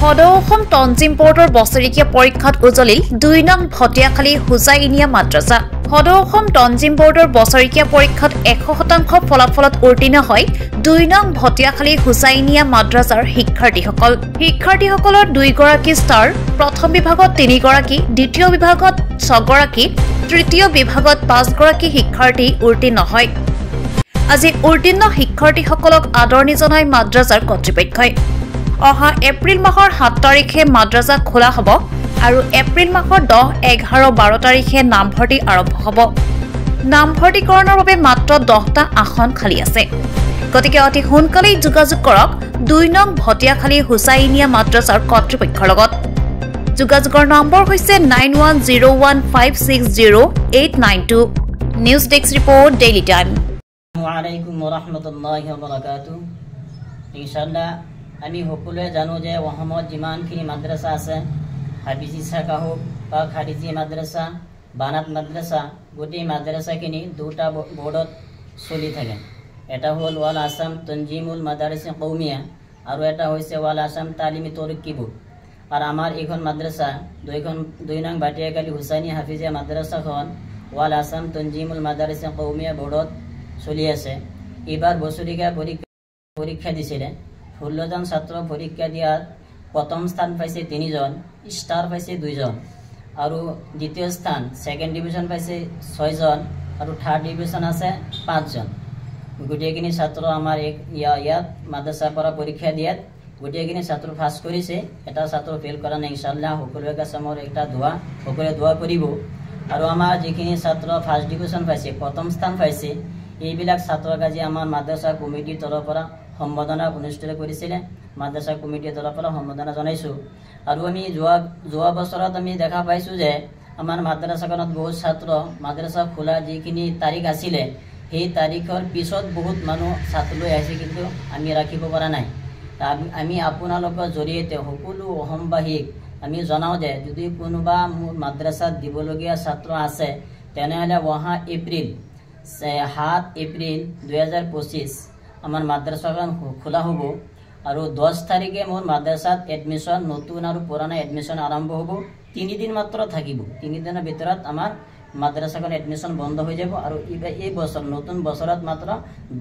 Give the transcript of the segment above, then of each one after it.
সদৌ অসম তঞ্জিম বৰ্ডৰ বছৰেকীয়া পৰীক্ষাত উজলিল ২ নং ভটিয়াখালী হুজাইনিয়া মাদ্ৰাছা। সদৌ অসম তঞ্জিম বৰ্ডৰ বছৰেকীয়া পৰীক্ষাত ১০০% ফলাফলত উত্তীৰ্ণ হয় ২ নং ভটিয়াখালী হুজাইনিয়া মাদ্ৰাছাৰ শিক্ষাৰ্থীসকল। শিক্ষাৰ্থীসকলৰ ২ গৰাকী ষ্টাৰ, প্ৰথম বিভাগত ৩ গৰাকী, দ্বিতীয় বিভাগত ৬ গৰাকী, তৃতীয় বিভাগত ৫ গৰাকী শিক্ষাৰ্থী উত্তীৰ্ণ হয়। আজি উত্তীৰ্ণ শিক্ষাৰ্থীসকলক আদৰণি জনায় মাদ্ৰাছাৰ কৰ্তৃপক্ষই। অহা এপ্ৰিল মাহৰ ৭ তাৰিখে মাদ্ৰাছা খোলা হ'ব আৰু এপ্ৰিল মাহৰ ১০, ১১, ১২ তাৰিখে নামভৰ্তি আৰম্ভ হ'ব। নামভৰ্তিকৰণৰ বাবে মাত্ৰ ১০টা আসন খালী আছে। গতিকে অতি সোনকালেই যোগাযোগ কৰক ২ নং ভটিয়াখালী হুজাইনিয়া মাদ্ৰাছাৰ কৰ্তৃপক্ষৰ লগত। যোগাযোগৰ নম্বৰ হৈছে 9101560892। News desk report, daily time. আলাইকুম ওৰহমতুল্লাহি ওবৰাকাতুহু। ইনশাআল্লাহ আমি সকলোৱে জানো যে অসমত যিমানখিনি মাদ্ৰাছা আছে, হাফিজি শাখা হওক বা খাৰিজি মাদ্ৰাছা, বানাত মাদ্ৰাছা, গোটেই মাদ্ৰাছাখিনি দুটা বৰ্ডত চলি থাকে। এটা হ'ল ৱাল আছাম তঞ্জিমুল মাদাৰিছ কৌমিয়া আৰু এটা হৈছে ৱাল আছাম তালিমি তৰক্কি বোৰ্ড। আৰু আমাৰ এইখন মাদ্ৰাছা ২ নং ভটিয়াখালী হুজাইনিয়া হাফিজিয়া মাদ্ৰাছাখন ৱাল আছাম তঞ্জিমুল মাদাৰিছ কৌমিয়া বৰ্ডত চলি আছে। এইবাৰ বছৰেকীয়া পৰীক্ষা দিছিলে। ১৬জন ছাত্ৰ পৰীক্ষা দিয়াত প্ৰথম স্থান পাইছে ৩জন, ষ্টাৰ পাইছে 2জন আৰু দ্বিতীয় স্থান ছেকেণ্ড ডিভিজন পাইছে 6জন আৰু থাৰ্ড ডিভিজন আছে 5জন। গোটেইখিনি ছাত্ৰ আমাৰ ইয়াত মাদ্ৰাছাৰ পৰা পৰীক্ষা দিয়াত গোটেইখিনি ছাত্ৰ পাছ কৰিছে। এটা ছাত্ৰ ফেইল কৰা নাই। ইনশাআল্লাহ সকলোৰে কাছে মোৰ এটা দোৱা, সকলোৱে দোৱা কৰিব। আৰু আমাৰ যিখিনি ছাত্ৰ ফাৰ্ষ্ট ডিভিজন পাইছে, প্ৰথম স্থান পাইছে, এইবিলাক ছাত্ৰক আজি আমাৰ মাদ্ৰাছা কমিটিৰ তৰফৰ পৰা সম্বৰ্ধনা অনুষ্ঠিত কৰিছিলে। মাদ্ৰাছা কমিটিৰ তৰফৰ পৰা সম্বৰ্ধনা জনাইছোঁ। আৰু আমি যোৱা বছৰত আমি দেখা পাইছোঁ যে আমাৰ মাদ্ৰাছাখনত বহুত ছাত্ৰ মাদ্ৰাছা খোলা যিখিনি তাৰিখ আছিলে, সেই তাৰিখৰ পিছত বহুত মানুহ ছাত্ৰ লৈ আহিছে, কিন্তু আমি ৰাখিব পৰা নাই। আমি আপোনালোকৰ জৰিয়তে সকলো অসমবাসীক আমি জনাওঁ যে যদি কোনোবা মোৰ মাদ্ৰাছাত দিবলগীয়া ছাত্ৰ আছে, তেনেহ'লে অহা ৭ এপ্ৰিল ২০২৫ আমাৰ মাদ্ৰাছাখন খোলা হ'ব আৰু ১০ তাৰিখে মোৰ মাদ্ৰাছাত এডমিশ্যন, নতুন আৰু পুৰণা এডমিশ্যন আৰম্ভ হ'ব। ৩ দিন মাত্ৰ থাকিব। ৩ দিনৰ ভিতৰত আমাৰ মাদ্ৰাছাখন এডমিশ্যন বন্ধ হৈ যাব আৰু এই বছৰ নতুন বছৰত মাত্ৰ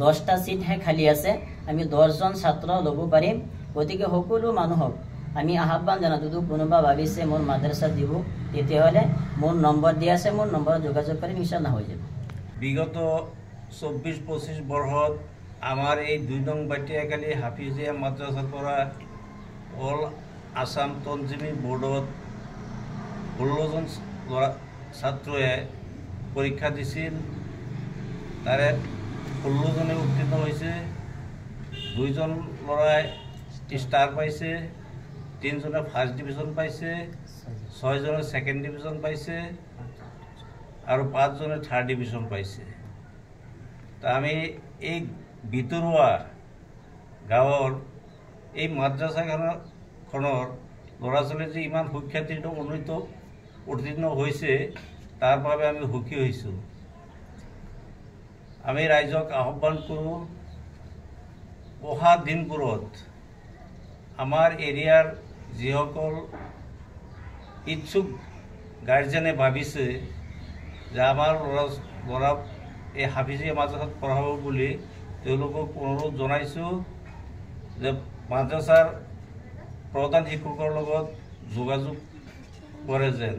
10টা ছিটহে খালী আছে। আমি 10জন ছাত্ৰ ল'ব পাৰিম। গতিকে সকলো মানুহক আমি আহ্বান জনাওঁ, যদি কোনোবা ভাবিছে মোৰ মাদ্ৰাছাত দিব, তেতিয়াহ'লে মোৰ নম্বৰ দিয়া আছে, মোৰ নম্বৰত যোগাযোগ কৰি ইনশাআল্লাহ হৈ যাব। বিগত ২৪-২৫ বৰ্ষত আমাৰ এই ২ নং ভটিয়াখালী হাফিজিয়া মাদ্ৰাছাৰ পৰা অল আছাম তঞ্জিমি বৰ্ডত ১৬জন ছাত্ৰই পৰীক্ষা দিছিল। তাৰে ১৬জনে উত্তীৰ্ণ হৈছে। 2জন ল'ৰাই ষ্টাৰ পাইছে, 3জনে ফাৰ্ষ্ট ডিভিজন পাইছে, 6জনে ছেকেণ্ড ডিভিজন পাইছে আৰু 5জনে থাৰ্ড ডিভিজন পাইছে। তা আমি এই ভিতৰুৱা গাঁৱৰ এই মাদ্ৰাছাখনৰ ল'ৰা ছোৱালী যে ইমান সুখ্যাতিত উত্তীৰ্ণ হৈছে, তাৰ বাবে আমি সুখী হৈছোঁ। আমি ৰাইজক আহ্বান কৰোঁ, অহা দিনবোৰত আমাৰ এৰিয়াৰ যিসকল ইচ্ছুক গাৰ্জেনে ভাবিছে যে আমাৰ ল'ৰা এই হাফিজিয়া মাদ্ৰাছাত পঢ়াব বুলি, তেওঁলোকক অনুৰোধ জনাইছোঁ যে মাদ্ৰাছাৰ প্ৰধান শিক্ষকৰ লগত যোগাযোগ কৰে যেন।